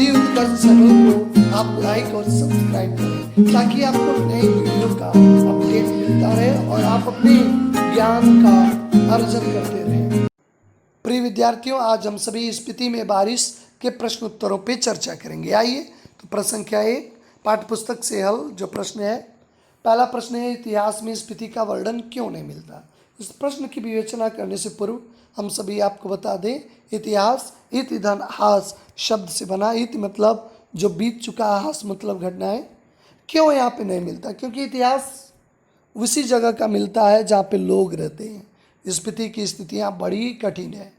बुद्धि उत्कर्ष चैनल को आप लाइक और सब्सक्राइब करें ताकि आपको नई वीडियो का अपडेट मिलता रहे और आप अपने ज्ञान का अर्जन करते रहें। प्रिय विद्यार्थियों, आज हम सभी स्पीति में बारिश के प्रश्न उत्तरों पे चर्चा करेंगे। आइए, तो प्रश्न संख्या 1 पाठ्य पुस्तक से हल जो प्रश्न है, पहला प्रश्न है, इतिहास में स्पीति का वर्णन क्यों नहीं मिलता। इस प्रश्न की विवेचना करने से पूर्व हम सभी आपको बता दें, इतिहास इति धन हास शब्द से बना। इति मतलब जो बीत चुका, हास मतलब घटनाएं। क्यों यहाँ पे नहीं मिलता? क्योंकि इतिहास उसी जगह का मिलता है जहाँ पे लोग रहते हैं। स्पीति की स्थितियाँ बड़ी कठिन है,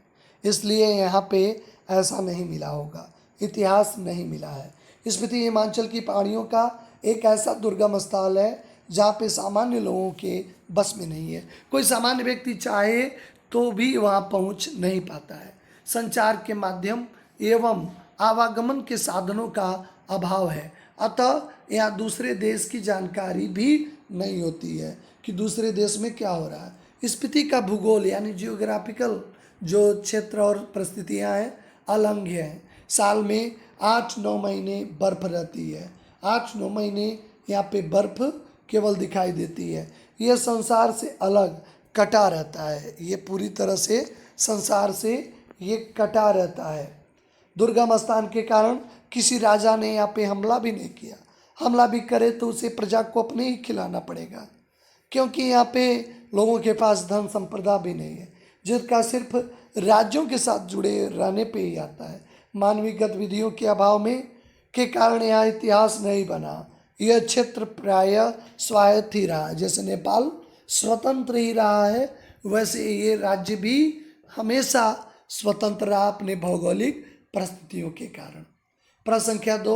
इसलिए यहाँ पे ऐसा नहीं मिला होगा, इतिहास नहीं मिला है। स्पीति हिमाचल की पहाड़ियों का एक ऐसा दुर्गम स्थल है जहाँ पे सामान्य लोगों के बस में नहीं है। कोई सामान्य व्यक्ति चाहे तो भी वहाँ पहुँच नहीं पाता है। संचार के माध्यम एवं आवागमन के साधनों का अभाव है, अतः यहाँ दूसरे देश की जानकारी भी नहीं होती है कि दूसरे देश में क्या हो रहा है। स्पीति का भूगोल यानी जियोग्राफिकल जो क्षेत्र और परिस्थितियाँ हैं अलग हैं। साल में 8-9 महीने बर्फ रहती है। 8-9 महीने यहाँ पे बर्फ केवल दिखाई देती है। यह संसार से अलग कटा रहता है, ये पूरी तरह से संसार से ये कटा रहता है। दुर्गम स्थान के कारण किसी राजा ने यहाँ पे हमला भी नहीं किया। हमला भी करे तो उसे प्रजा को अपने ही खिलाना पड़ेगा, क्योंकि यहाँ पे लोगों के पास धन संपदा भी नहीं है, जिसका सिर्फ राज्यों के साथ जुड़े रहने पे ही आता है। मानवीय गतिविधियों के अभाव में के कारण यहाँ इतिहास नहीं बना। यह क्षेत्र प्रायः स्वायत्त ही रहा। जैसे नेपाल स्वतंत्र ही रहा है, वैसे ये राज्य भी हमेशा स्वतंत्र रहा अपने भौगोलिक परिस्थितियों के कारण। प्रश्न संख्या 2,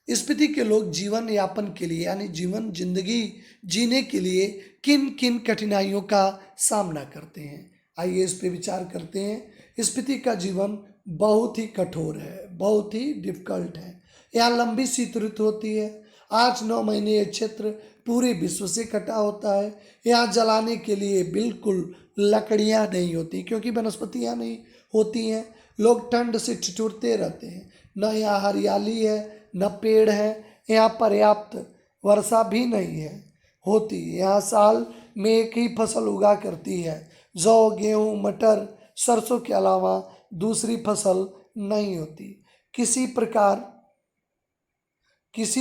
स्पीति के लोग जीवन यापन के लिए यानी जीवन जिंदगी जीने के लिए किन किन कठिनाइयों का सामना करते हैं। आइए इस पे विचार करते हैं। स्पीति का जीवन बहुत ही कठोर है, बहुत ही डिफिकल्ट है। यहाँ लंबी शीत ऋतु होती है। 8-9 महीने ये क्षेत्र पूरे विश्व से कटा होता है। यहाँ जलाने के लिए बिल्कुल लकड़ियाँ नहीं होती, क्योंकि वनस्पतियाँ नहीं होती हैं। लोग ठंड से ठिठुरते रहते हैं। न यहाँ हरियाली है, न पेड़ है। यहाँ पर्याप्त वर्षा भी नहीं है होती। यहाँ साल में एक ही फसल उगा करती है। जौ, गेहूँ, मटर, सरसों के अलावा दूसरी फसल नहीं होती। किसी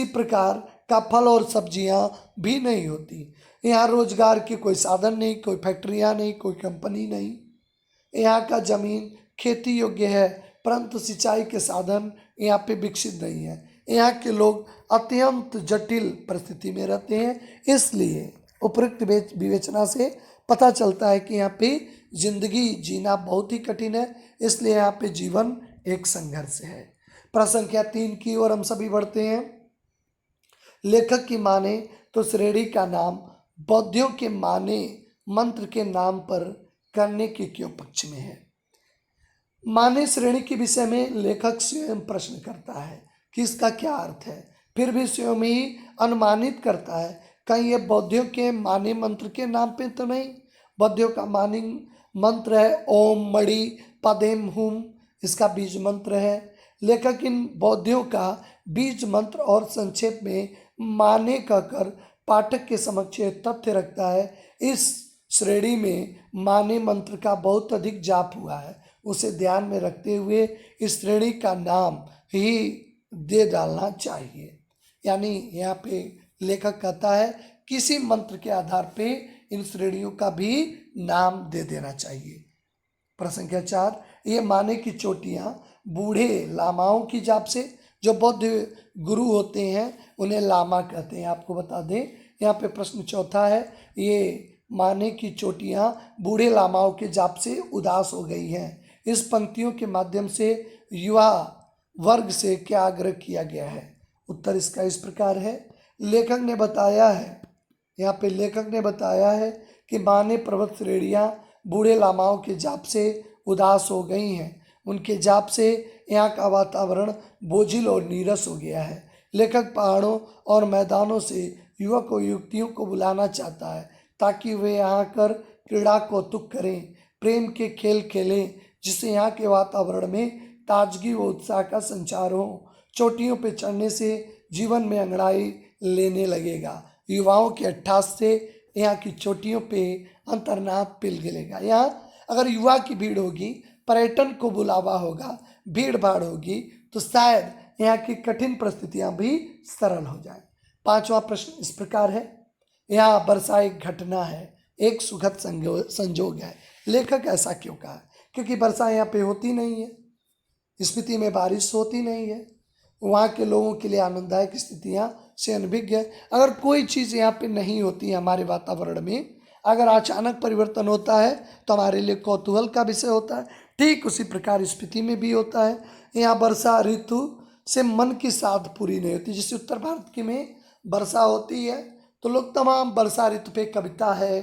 प्रकार का फल और सब्जियां भी नहीं होती। यहाँ रोजगार के कोई साधन नहीं, कोई फैक्ट्रियाँ नहीं, कोई कंपनी नहीं। यहाँ का जमीन खेती योग्य है, परंतु सिंचाई के साधन यहाँ पे विकसित नहीं है। यहाँ के लोग अत्यंत जटिल परिस्थिति में रहते हैं। इसलिए उपयुक्त विवेचना से पता चलता है कि यहाँ पे जिंदगी जीना बहुत ही कठिन है, इसलिए यहाँ पे जीवन एक संघर्ष है। प्रश्न संख्या 3 की ओर हम सभी बढ़ते हैं। लेखक की माने तो श्रेणी का नाम बौद्धियों के माने मंत्र के नाम पर करने के क्यों पक्ष में है। माने श्रेणी के विषय में लेखक स्वयं प्रश्न करता है कि इसका क्या अर्थ है, फिर भी स्वयं ही अनुमानित करता है कहीं यह बौद्धियों के माने मंत्र के नाम पे तो नहीं। बौद्धियों का माने मंत्र है ओम मणि पदेम हुम, इसका बीज मंत्र है। लेखक इन बौद्धियों का बीज मंत्र और संक्षेप में माने कहकर पाठक के समक्ष तथ्य रखता है। इस श्रेणी में माने मंत्र का बहुत अधिक जाप हुआ है, उसे ध्यान में रखते हुए इस श्रेणी का नाम ही दे डालना चाहिए। यानी यहाँ पे लेखक कहता है किसी मंत्र के आधार पे इन श्रेणियों का भी नाम दे देना चाहिए। प्रश्न संख्या 4, ये माने की चोटियाँ बूढ़े लामाओं की जाप से, जो बौद्ध गुरु होते हैं उन्हें लामा कहते हैं। आपको बता दें, यहाँ पे प्रश्न चौथा है, ये माने की चोटियाँ बूढ़े लामाओं के जाप से उदास हो गई हैं। इस पंक्तियों के माध्यम से युवा वर्ग से क्या आग्रह किया गया है। उत्तर इसका इस प्रकार है। लेखक ने बताया है, यहाँ पे लेखक ने बताया है कि माने पर्वत श्रेणियाँ बूढ़े लामाओं के जाप से उदास हो गई हैं। उनके जाप से यहाँ का वातावरण बोझिल और नीरस हो गया है। लेखक पहाड़ों और मैदानों से युवक और युवतियों को बुलाना चाहता है ताकि वे यहाँ आकर क्रीड़ा कौतुक करें, प्रेम के खेल खेलें, जिससे यहाँ के वातावरण में ताजगी व उत्साह का संचार हो। चोटियों पे चढ़ने से जीवन में अंगड़ाई लेने लगेगा। युवाओं के अट्ठास से यहाँ की चोटियों पे अंतर्नाद पिघलेगा। यहाँ अगर युवा की भीड़ होगी, पर्यटन को बुलावा होगा, भीड़ भाड़ होगी, तो शायद यहाँ की कठिन परिस्थितियां भी सरल हो जाए। पांचवा प्रश्न इस प्रकार है, यहाँ वर्षा एक घटना है, एक सुखद संजोग है। लेखक ऐसा क्यों कहा? क्योंकि वर्षा यहाँ पे होती नहीं है, स्पीति में बारिश होती नहीं है, वहाँ के लोगों के लिए आनंददायक स्थितियाँ से अनभिज्ञ है। अगर कोई चीज़ यहाँ पे नहीं होती है हमारे वातावरण में, अगर अचानक परिवर्तन होता है तो हमारे लिए कौतूहल का विषय होता है। ठीक उसी प्रकार स्पीति में भी होता है। यहाँ वर्षा ऋतु से मन की साध पूरी नहीं होती। जैसे उत्तर भारत के में वर्षा होती है तो लोग तमाम वर्षा ऋतु पे कविता है,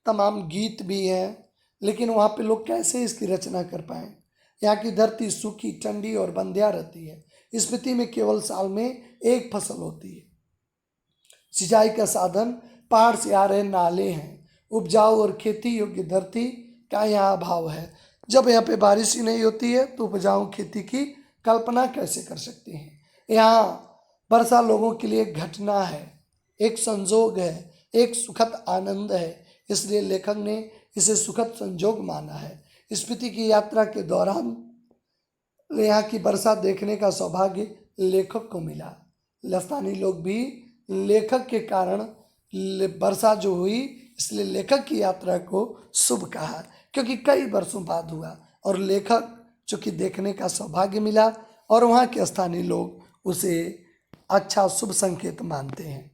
तमाम गीत भी हैं, लेकिन वहाँ पे लोग कैसे इसकी रचना कर पाएँ? यहाँ की धरती सूखी, ठंडी और बंध्या रहती है। स्पीति में केवल साल में एक फसल होती है। सिंचाई का साधन पहाड़ से आ रहे नाले हैं। उपजाऊ और खेती योग्य धरती का यहाँ अभाव है। जब यहाँ पे बारिश ही नहीं होती है तो उपजाऊ खेती की कल्पना कैसे कर सकते हैं? यहाँ वर्षा लोगों के लिए एक घटना है, एक संजोग है, एक सुखद आनंद है, इसलिए लेखक ने इसे सुखद संजोग माना है। स्पीति की यात्रा के दौरान यहाँ की वर्षा देखने का सौभाग्य लेखक को मिला। स्थानीय लोग भी लेखक के कारण वर्षा जो हुई, इसलिए लेखक की यात्रा को शुभ कहा, क्योंकि कई वर्षों बाद हुआ और लेखक चूँकि देखने का सौभाग्य मिला और वहाँ के स्थानीय लोग उसे अच्छा शुभ संकेत मानते हैं।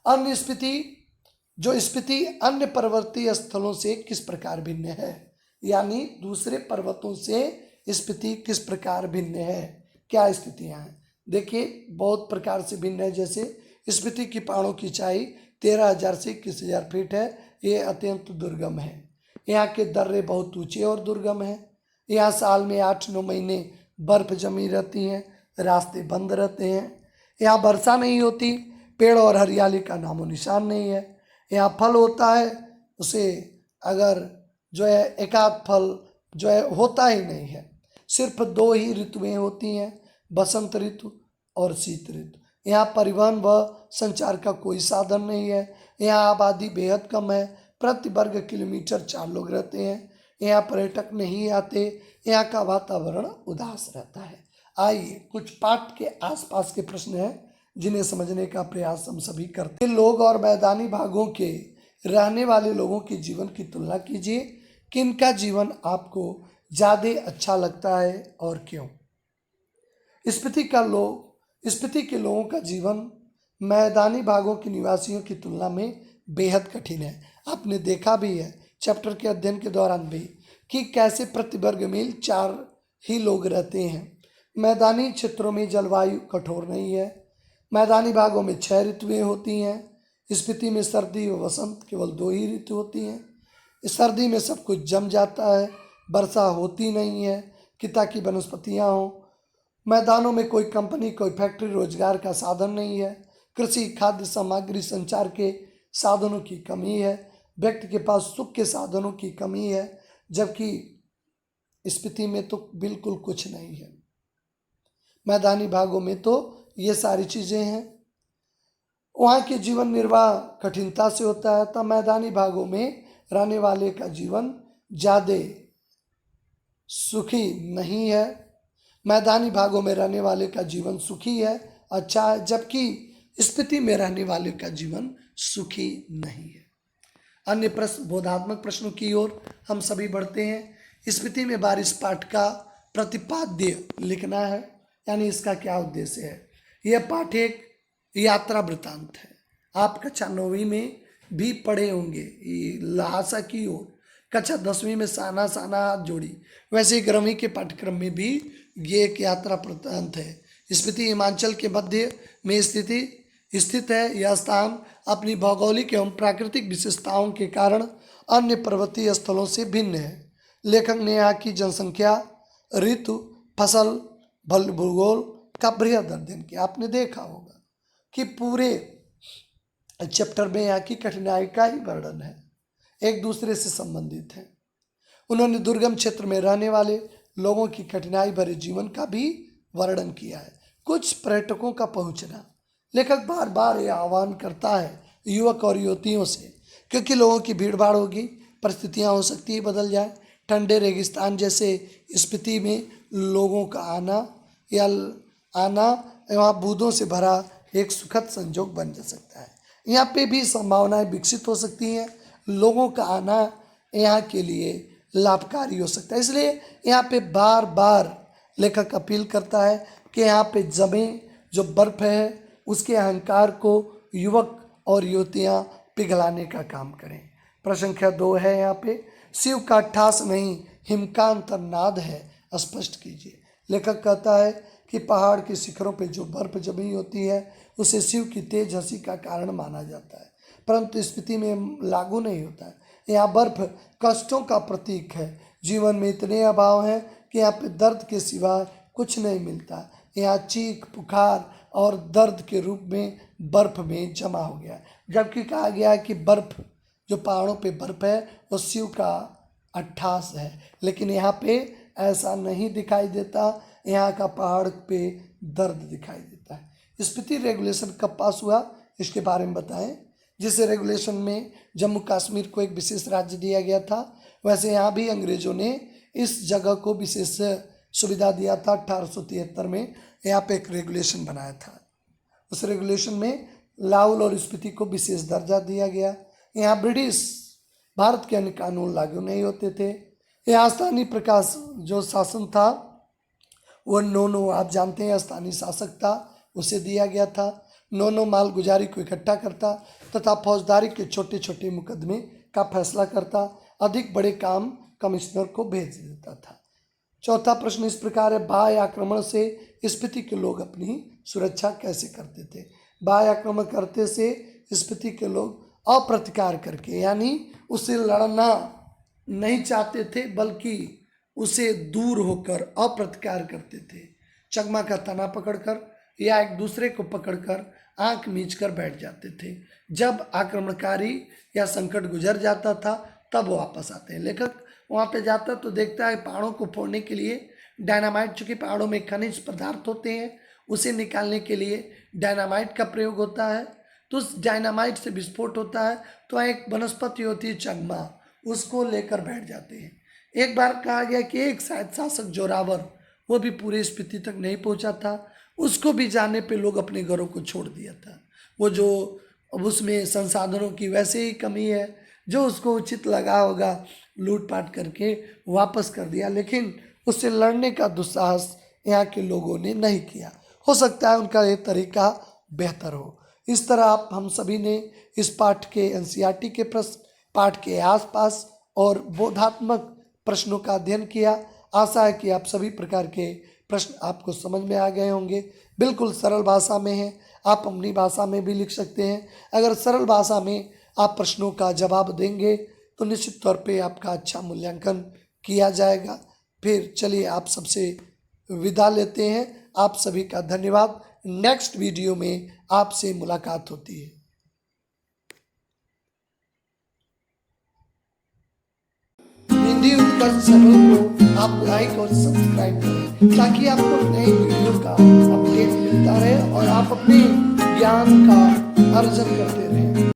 अन्य स्पीति अन्य पर्वतीय स्थलों से किस प्रकार भिन्न है? यानी दूसरे पर्वतों से स्पीति किस प्रकार भिन्न है, क्या स्थितियाँ हैं? देखिए, बहुत प्रकार से भिन्न है। जैसे स्पीति की पहाड़ों की ऊंचाई 13,000 से 21,000 फीट है। ये अत्यंत दुर्गम है। यहाँ के दर्रे बहुत ऊंचे और दुर्गम हैं। यहाँ साल में 8-9 महीने बर्फ जमी रहती हैं, रास्ते बंद रहते हैं। यहाँ वर्षा नहीं होती, पेड़ और हरियाली का नामो निशान नहीं है। यहाँ फल होता है, उसे अगर जो है एकाध फल जो है होता ही नहीं है। सिर्फ 2 ही ऋतुएं होती हैं, बसंत ऋतु और शीत ऋतु। यहाँ परिवहन व संचार का कोई साधन नहीं है। यहाँ आबादी बेहद कम है, प्रति वर्ग किलोमीटर 4 लोग रहते हैं। यहाँ पर्यटक नहीं आते। यहाँ का वातावरण उदास रहता है। आइए कुछ पाठ के आसपास के प्रश्न हैं जिन्हें समझने का प्रयास हम सभी करते हैं। लोग और मैदानी भागों के रहने वाले लोगों के जीवन की तुलना कीजिए। किनका जीवन आपको ज़्यादा अच्छा लगता है और क्यों? स्पीति के लोगों का जीवन मैदानी भागों के निवासियों की तुलना में बेहद कठिन है। आपने देखा भी है चैप्टर के अध्ययन के दौरान भी कि कैसे प्रति वर्ग मील 4 ही लोग रहते हैं। मैदानी क्षेत्रों में जलवायु कठोर नहीं है। मैदानी भागों में 6 ऋतुएं होती हैं। स्पीति में सर्दी व वसंत केवल 2 ही ऋतु होती हैं। सर्दी में सब कुछ जम जाता है, वर्षा होती नहीं है कि ताकि वनस्पतियाँ हों। मैदानों में कोई कंपनी, कोई फैक्ट्री, रोजगार का साधन नहीं है। कृषि, खाद्य सामग्री, संचार के साधनों की कमी है। व्यक्ति के पास सुख के साधनों की कमी है, जबकि स्पीति में तो बिल्कुल कुछ नहीं है। मैदानी भागों में तो ये सारी चीज़ें हैं। वहाँ के जीवन निर्वाह कठिनता से होता है, तब मैदानी भागों में रहने वाले का जीवन ज़्यादा सुखी नहीं है। मैदानी भागों में रहने वाले का जीवन सुखी है, अच्छा है, जबकि स्पीति में रहने वाले का जीवन सुखी नहीं है। अन्य प्रश्न, बोधात्मक प्रश्नों की ओर हम सभी बढ़ते हैं। स्पीति में बारिश पाठ का प्रतिपाद्य लिखना है, यानी इसका क्या उद्देश्य है? यह पाठ एक यात्रा वृत्तांत है। आप कक्षा 9वीं में भी पढ़े होंगे लहासा की ओर, कक्षा 10वीं में साना हाथ जोड़ी, वैसे ही 11वीं के पाठ्यक्रम में भी ये एक यात्रा वृत्तांत है। स्पीति हिमाचल के मध्य में स्थित है। यह स्थान अपनी भौगोलिक एवं प्राकृतिक विशेषताओं के कारण अन्य पर्वतीय स्थलों से भिन्न है। लेखक ने यहाँ की जनसंख्या, ऋतु, फसल, भूगोल का बृहद अध्ययन किया। आपने देखा होगा कि पूरे चैप्टर में यहाँ की कठिनाई का ही वर्णन है, एक दूसरे से संबंधित है। उन्होंने दुर्गम क्षेत्र में रहने वाले लोगों की कठिनाई भरे जीवन का भी वर्णन किया है। कुछ पर्यटकों का पहुंचना। लेखक बार बार यह आह्वान करता है युवक और युवतियों से, क्योंकि लोगों की भीड़ भाड़ होगी, परिस्थितियां हो सकती है बदल जाए। ठंडे रेगिस्तान जैसे स्थिति में लोगों का आना वहाँ बूंदों से भरा एक सुखद संजोग बन जा सकता है। यहाँ पे भी संभावनाएं विकसित हो सकती हैं। लोगों का आना यहाँ के लिए लाभकारी हो सकता है। इसलिए यहाँ पे बार बार लेखक अपील करता है कि यहाँ पे जमे जो बर्फ है उसके अहंकार को युवक और युवतियाँ पिघलाने का काम करें। प्रश्न संख्या 2 है यहाँ पे, शिव का ठास नहीं हिमकांत नाद है, स्पष्ट कीजिए। लेखक कहता है कि पहाड़ के शिखरों पे जो बर्फ जमी होती है उसे शिव की तेज हंसी का कारण माना जाता है, परंतु स्थिति में लागू नहीं होता है। यहाँ बर्फ कष्टों का प्रतीक है। जीवन में इतने अभाव हैं कि यहाँ पे दर्द के सिवा कुछ नहीं मिलता। यहाँ चीख पुकार और दर्द के रूप में बर्फ में जमा हो गया, जबकि कहा गया है कि बर्फ जो पहाड़ों पे बर्फ है वो शिव का अट्ठास है। लेकिन यहाँ पे ऐसा नहीं दिखाई देता, यहाँ का पहाड़ पे दर्द दिखाई देता है। स्पीति रेगुलेशन कब पास हुआ इसके बारे में बताएं। जिस रेगुलेशन में जम्मू कश्मीर को एक विशेष राज्य दिया गया था, वैसे यहाँ भी अंग्रेजों ने इस जगह को विशेष सुविधा दिया था। 1873 में यहाँ पे एक रेगुलेशन बनाया था। उस रेगुलेशन में लाहौल और स्पीति को विशेष दर्जा दिया गया। यहाँ ब्रिटिश भारत के अन्य कानून लागू नहीं होते थे। यहाँ स्थानीय प्रकाश जो शासन था वो नोनो, आप जानते हैं स्थानीय शासक था, उसे दिया गया था। नोनो माल गुजारी को इकट्ठा करता तथा फौजदारी के छोटे छोटे मुकदमे का फैसला करता। अधिक बड़े काम कमिश्नर को भेज देता था। चौथा प्रश्न इस प्रकार है, बाह्य आक्रमण से स्पीति के लोग अपनी सुरक्षा कैसे करते थे। बाह्य आक्रमण करते से स्पीति के लोग अप्रतिकार करके, यानी उसे लड़ना नहीं चाहते थे बल्कि उसे दूर होकर अप्रतिकार करते थे। चकमा का तना पकड़कर या एक दूसरे को पकड़कर आंख मीच कर बैठ जाते थे। जब आक्रमणकारी या संकट गुजर जाता था तब वो वापस आते हैं। लेखक वहाँ पे जाता तो देखता है पहाड़ों को फोड़ने के लिए डायनामाइट, चूँकि पहाड़ों में खनिज पदार्थ होते हैं, उसे निकालने के लिए डायनामाइट का प्रयोग होता है। तो उस डायनामाइट से विस्फोट होता है तो एक वनस्पति होती है चकमा, उसको लेकर बैठ जाते हैं। एक बार कहा गया कि एक शायद शासक जोरावर, वो भी पूरे स्पीति तक नहीं पहुंचा था, उसको भी जाने पे लोग अपने घरों को छोड़ दिया था। वो जो अब उसमें संसाधनों की वैसे ही कमी है, जो उसको उचित लगा होगा लूटपाट करके वापस कर दिया, लेकिन उससे लड़ने का दुस्साहस यहाँ के लोगों ने नहीं किया। हो सकता है उनका ये तरीका बेहतर हो। इस तरह आप हम सभी ने इस पाठ के एनसीईआरटी के प्रश्न पाठ के आसपास और बोधात्मक प्रश्नों का अध्ययन किया। आशा है कि आप सभी प्रकार के प्रश्न आपको समझ में आ गए होंगे। बिल्कुल सरल भाषा में है, आप अपनी भाषा में भी लिख सकते हैं। अगर सरल भाषा में आप प्रश्नों का जवाब देंगे तो निश्चित तौर पे आपका अच्छा मूल्यांकन किया जाएगा। फिर चलिए आप सबसे विदा लेते हैं। आप सभी का धन्यवाद। नेक्स्ट वीडियो में आपसे मुलाकात होती है। हिंदी उत्कर्ष चैनल को आप लाइक और सब्सक्राइब करें ताकि आपको नई वीडियो का अपडेट मिलता रहे और आप अपने ज्ञान का अर्जन करते रहें।